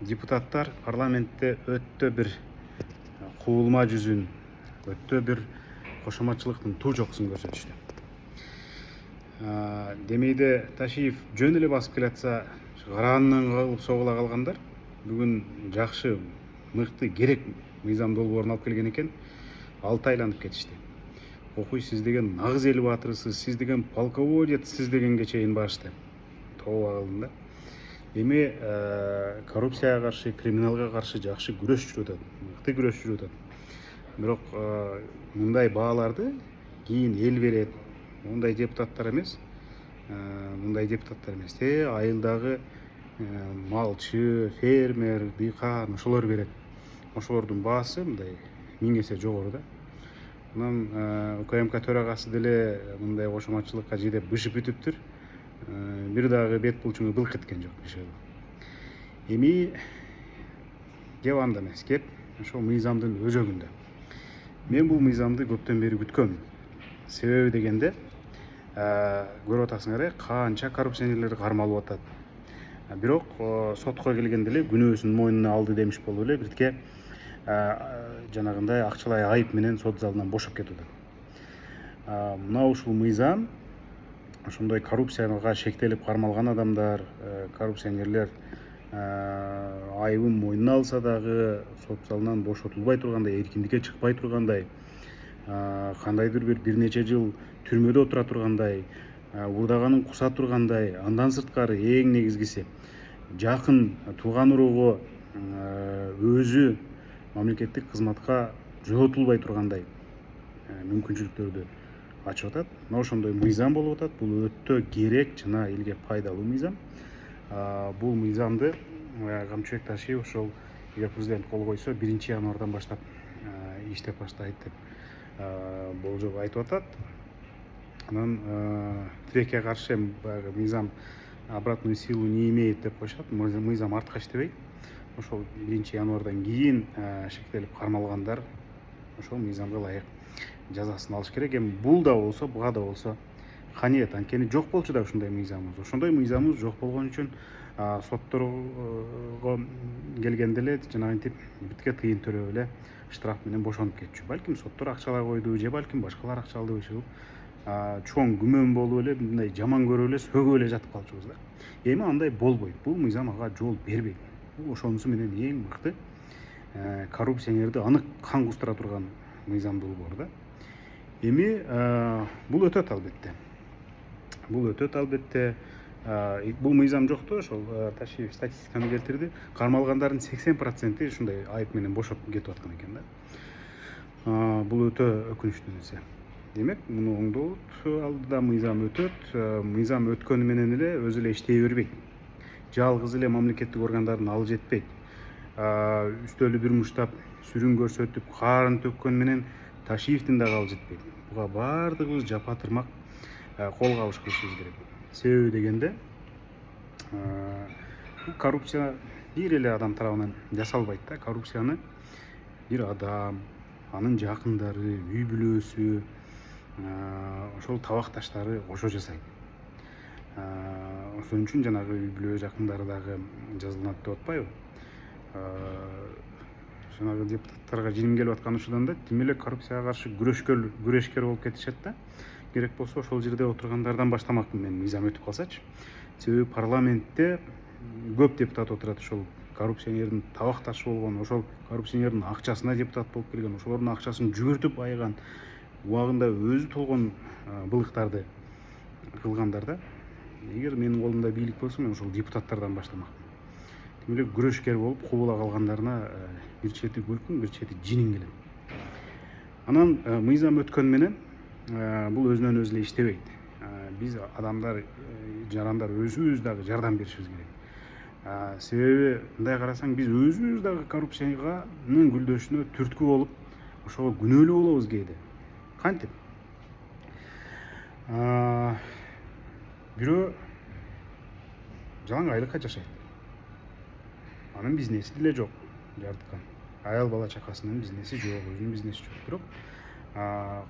депутаттар парламентте өтө бир кубулма жүзүн, өтө бир кошоматчылыктын туу жокусун көрсөтүштү. Демейде Ташиев жөн эле басып келатса, караанынан калып согула калгандар бүгүн жакшы, мыкты, керек мыйзам долбоорун алып келген экен. 6 айланып кетишти. Окуй, сиз деген нагыз эл баатырысыз, сиз деген полководецсиз дегенге чейин барышты. Тобуп калдым да. Эми коррупцияга каршы, криминалга каршы жакшы күрөш жүрүп атат, мыкты күрөш жүрүп атат. Бирок мындай бааларды кийин эл берет. Мындай депутаттар эмес. Айылдагы малчы, фермер, дыйкан ошолор берет. Ошолордун баасы мындай 1000 эсе жогору да. Анан УКМК төрагасы деле мындай кошоматчылыкка жидеп бышып бүтүптүр. Бир дагы бет булчуңу былк эткен жок бишеби. Эми кеп анда эмес, кеп ошол мыйзамдын өзөгүндө. Мен бул мыйзамды көптөн бери күткөм. Себеби дегенде, көрүп атасыңар, канча коррупционерлер кармалып атат. Бирок сотко келгенде эле күнөөсүн мойнуна алды демиш болуп эле биртке жанагындай акчалай айып менен сот залынан бошоп кетип атат. Мына ушул мыйзам ошондой коррупцияга шектелип кармалган адамдар, коррупционерлер айыбын мойнуна алса дагы сот залынан бошотулбай тургандай, эркиндикке чыкпай тургандай, кандайдыр бир нече жыл түрмөдө отура тургандай, урдаганын куса тургандай, андан сырткары эң негизгиси жакын тууган уругу өзү мамлекеттик кызматка жоготулбай тургандай мүмкүнчүлүктөрдү ачып атат. Мына ошондой мыйзам болуп атат. Бул өтө керек жана элге пайдалуу мыйзам. Бул мыйзамды Камчыбек Ташиев ошол эгер президент кол койсо 1-январдан баштап иштеп баштайт деп болжоп айтып атат. Анан тилекке каршы баягы мыйзам обратную силу не имеет деп коюшат. Мыйзам артка иштебейт. Ошол 1-январдан кийин шектелип кармалгандар ошол мыйзамга ылайык жазасын алыш керек. Эми бул да болсо, буга да болсо каниет. Анткени жок болчу да ушундай мыйзамыбыз. Ошондой мыйзамыбыз жок болгон үчүн сотторго келгенде эле жанагынтип битке тыйын төлөп эле штраф менен бошонуп кетчү. Балким соттор акчалай койду, же балким башкалар акчалды бышыл. Чоң күмөн болуп эле, мындай жаман көрүп эле, сөгүп эле жатып калчубуз да. Эми андай болбойт. Бул мыйзам ага жол бербейт. Бул ошонусу менен эң мыкты коррупционерди анык кан кустура турган мыйзам долбоор да. Эми бул өтөт албетте. Бул мыйзам жокто ошол Ташиев статистиканы келтирди. Кармалгандардын 80% ушундай айып менен бошоп кетип аткан экен да. Бул өтө өкүнүчтүү нерсе. Демек, муну оңдоот алдыда мыйзам өтөт. Мыйзам өткөнү менен эле өзү эле иштей бербейт. Жалгыз эле мамлекеттик органдардын алы жетпейт. Үстөлү бир муштап сүрүн көрсөтүп, каарын төккөн менен Ташиевдин дагы алы жетпейт. Буга баардыгыбыз жапа-тырмак кол кабыш кылышыбыз керек. Себеби дегенде, коррупция бир эле адам тарабынан жасалбайт да. Коррупцияны бир адам, анын жакындары, үй бүлөсү, ошол табакташтары кошо жасайт. Ошон үчүн жанагы үй бүлө жакындары дагы жазаланат деп атпайбы? Жанагы депутаттарга жиним келип аткан ушудан да тим эле коррупцияга каршы күрөшкөр болуп кетишет да. Керек болсо ошол жерде отургандардан баштамакмын мен, мыйзам өтүп калсачы. Себеби парламентте көп депутат отурат, ошол коррупционердин табакташы болгон, ошол коррупционердин акчасына депутат болуп келген, ошолордун акчасын жүгүртүп айган, убагында өзү толгон былыктарды кылгандар да. Эгер менин колумда бийлик болсо, мен ошол депутаттардан баштамакмын. Тим эле күрөшкер болуп кубула калгандарына бир чети күлкүм, бир чети жиним келет. Анан мыйзам өткөн менен бул өзүнөн өзү эле иштебейт. Биз адамдар, жарандар өзүбүз дагы жардам беришибиз керек. Себеби мындай карасаң, биз өзүбүз дагы коррупциянын гүлдөшүнө түрткү болуп, ошого күнөөлүү болобуз кээде. Кантип? Бирөө жалаң айлыкка жашайт. Анын бизнеси деле жок, жарыткан. Аял бала чакасынын бизнеси жок, өзүнүн бизнеси жок. Бирок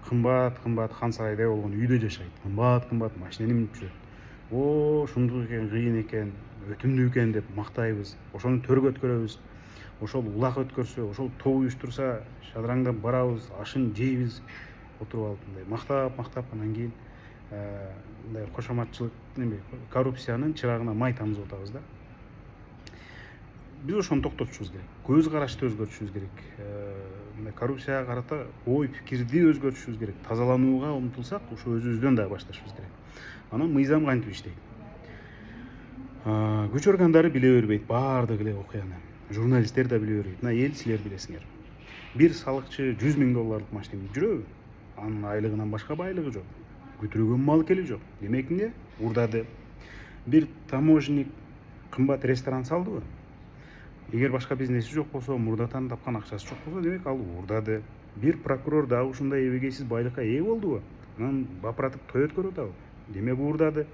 кымбат хан сарайдай болгон үйдө жашайт. Кымбат машинени минип жүрөт. ушундук экен, кыйын экен, өтүмдүү экен деп мактайбыз, ошону төргө өткөрөбүз. Ошол улак өткөрсө, ошол топ уюштурса шадраңдап барабыз, ашын жейбиз, отуруп алып мындай мактап анан кийин мындай кошоматчылык неме коррупциянын чырагына май тамызып атабыз да. Биз ошону токтотушубуз керек, көз карашты өзгөртүшүбүз керек, мындай коррупцияга карата ой пикирди өзгөртүшүбүз керек, тазаланууга умтулсак ушу өзүбүздөн дагы башташыбыз керек. Анан мыйзам кантип иштейт? Күч органдары биле бербейт баардык эле окуяны, журналисттер да биле бербейт. Мына эл силер билесиңер, бир салыкчы 100 000 долларлык машина минип жүрөбү? Анын айлыгынан башка байлыгы жок, күтүрөгөн мал кели жок. Демек эмне? Урдады. Бир таможенник кымбат ресторан салдыбы? Эгер башка бизнеси жок болсо, мурдатан тапкан акчасы жок болсо, демек ал уурдады. Бир прокурор дагы ушундай эбегейсиз байлыкка ээ болдубу? Анан бапыратып той өткөрүп атабы? Демек уурдады.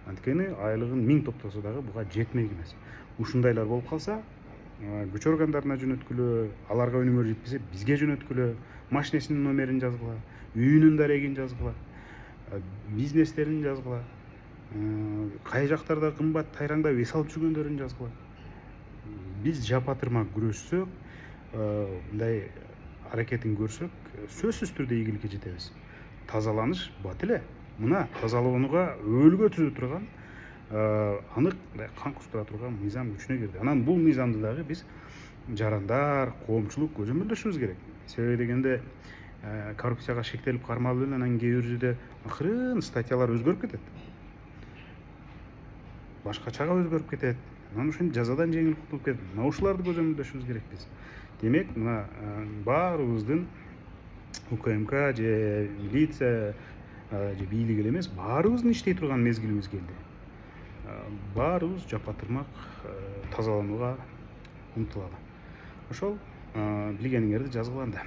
Анткени айлыгын 1000 топтосо дагы буга жетмек эмес. Ушундайлар болуп калса, күч органдарына жөнөткүлө, аларга өнүгөр жетпесе бизге жөнөткүлө, машинесинин номерин жазгыла, үйүнүн дарегин жазгыла, бизнестерин жазгыла, кай жактарда кымбат тайраңдап эс алып жүргөндөрүн жазгыла. Биз жапа-тырмак күрөшсөк, мындай аракетин көрсөк, сөзсүз түрдө ийгиликке жетебиз. Тазаланыш бат эле. Мына тазалоонуга өөлгө түзүп турган, анык кан кустура турган мыйзам күчүнө кирди. Анан бул мыйзамды дагы биз жарандар, коомчулук көзөмөлдөшүбүз керек. Себеби дегенде коррупцияга шектелип кармалып эле анан кээ бир жерде акырын статьялар өзгөрүп кетет. Башкачага өзгөрүп кетет. Анан ошентип жазадан жеңил кутулуп кетет. Мына ушуларды көзөмөлдөшүбүз керек биз. Демек, мына баарыбыздын УКМК же милиция же бийлик эле эмес, баарыбыздын иштей турган мезгилибиз келди. Баарыбыз жапа-тырмак тазаланууга умтулалы. Ошол билгениңерди жазгыла анда.